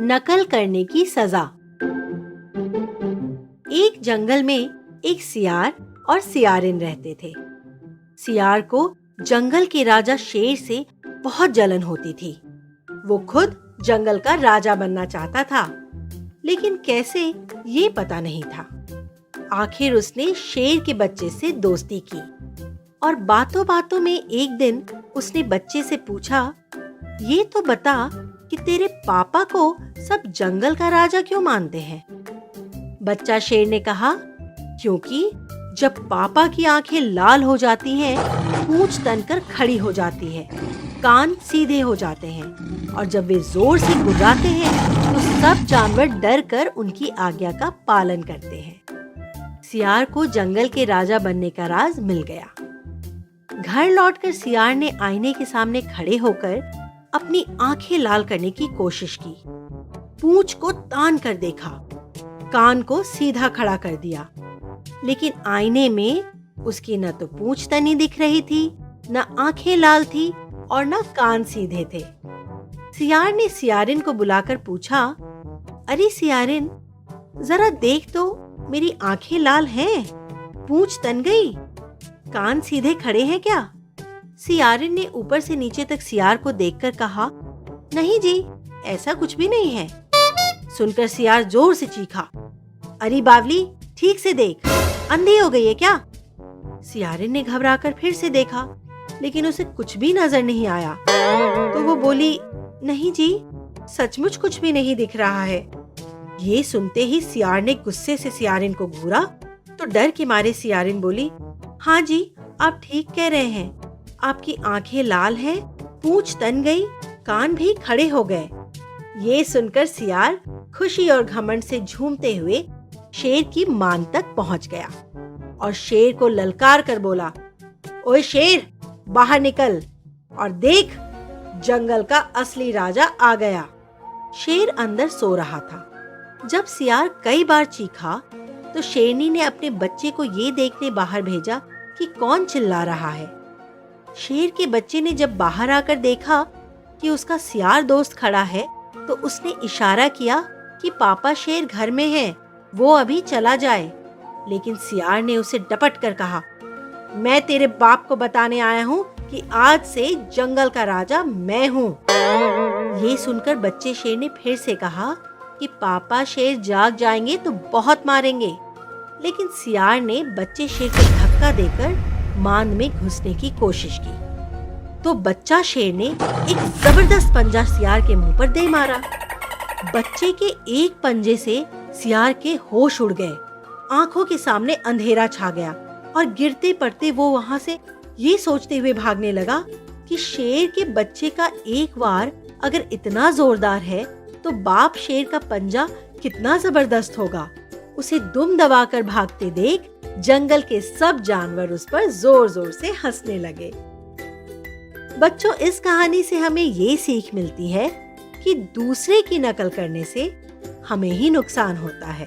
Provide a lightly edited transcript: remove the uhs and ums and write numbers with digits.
नकल करने की सजा। एक जंगल में एक सियार और सियारिन रहते थे। सियार को जंगल के राजा शेर से बहुत जलन होती थी। वो खुद जंगल का राजा बनना चाहता था, लेकिन कैसे ये पता नहीं था। आखिर उसने शेर के बच्चे से दोस्ती की और बातों बातों में एक दिन उसने बच्चे से पूछा, ये तो बता कि तेरे पापा को सब जंगल का राजा क्यों मानते हैं? बच्चा शेर ने कहा, क्योंकि जब पापा की आंखें लाल हो जाती हैं, पूंछ तनकर खड़ी हो जाती है, कान सीधे हो जाते हैं और जब वे जोर से गुर्राते हैं तो सब जानवर डर कर उनकी आज्ञा का पालन करते हैं। सियार को जंगल के राजा बनने का राज मिल गया। घर लौटकर सियार ने आईने के सामने खड़े होकर अपनी आंखें लाल करने की कोशिश की। पूंछ को तान कर देखा, कान को सीधा खड़ा कर दिया, लेकिन आईने में उसकी न तो पूंछ तनी दिख रही थी, न आंखें लाल थी और न कान सीधे थे। सियार ने सियारिन को बुलाकर पूछा, अरे सियारिन, जरा देख तो मेरी आंखें लाल हैं, पूंछ तन गई, कान सीधे खड़े हैं क्या? सियारिन ने ऊपर से नीचे तक सियार को देखकर कहा, नहीं जी, ऐसा कुछ भी नहीं है। सुनकर सियार जोर से चीखा, अरे बावली, ठीक से देख, अंधी हो गई है क्या? सियारिन ने घबराकर फिर से देखा, लेकिन उसे कुछ भी नजर नहीं आया। तो वो बोली, नहीं जी, सचमुच कुछ भी नहीं दिख रहा है। ये सुनते ही सियार ने गुस्से से सियारिन को घूरा तो डर के मारे सियारिन बोली, हाँ जी, आप ठीक कह रहे हैं, आपकी आंखें लाल हैं, पूंछ तन गई, कान भी खड़े हो गए। ये सुनकर सियार खुशी और घमंड से झूमते हुए शेर की मान तक पहुंच गया और शेर को ललकार कर बोला, ओए शेर, बाहर निकल और देख, जंगल का असली राजा आ गया। शेर अंदर सो रहा था। जब सियार कई बार चीखा तो शेरनी ने अपने बच्चे को ये देखने बाहर भेजा कि कौन चिल्ला रहा है। शेर के बच्चे ने जब बाहर आकर देखा कि उसका सियार दोस्त खड़ा है तो उसने इशारा किया कि पापा शेर घर में हैं, वो अभी चला जाए। लेकिन सियार ने उसे डपट कर कहा, मैं तेरे बाप को बताने आया हूँ कि आज से जंगल का राजा मैं हूँ। ये सुनकर बच्चे शेर ने फिर से कहा कि पापा शेर जाग जाएंगे तो बहुत मारेंगे। लेकिन सियार ने बच्चे शेर को धक्का देकर मान में घुसने की कोशिश की तो बच्चा शेर ने एक जबरदस्त पंजा सियार के मुंह पर दे मारा। बच्चे के एक पंजे से सियार के होश उड़ गए, आंखों के सामने अंधेरा छा गया और गिरते पड़ते वो वहां से ये सोचते हुए भागने लगा कि शेर के बच्चे का एक वार अगर इतना जोरदार है तो बाप शेर का पंजा कितना जबरदस्त होगा। उसे दुम दबाकर भागते देख जंगल के सब जानवर उस पर जोर जोर से हंसने लगे। बच्चों, इस कहानी से हमें ये सीख मिलती है कि दूसरे की नकल करने से हमें ही नुकसान होता है।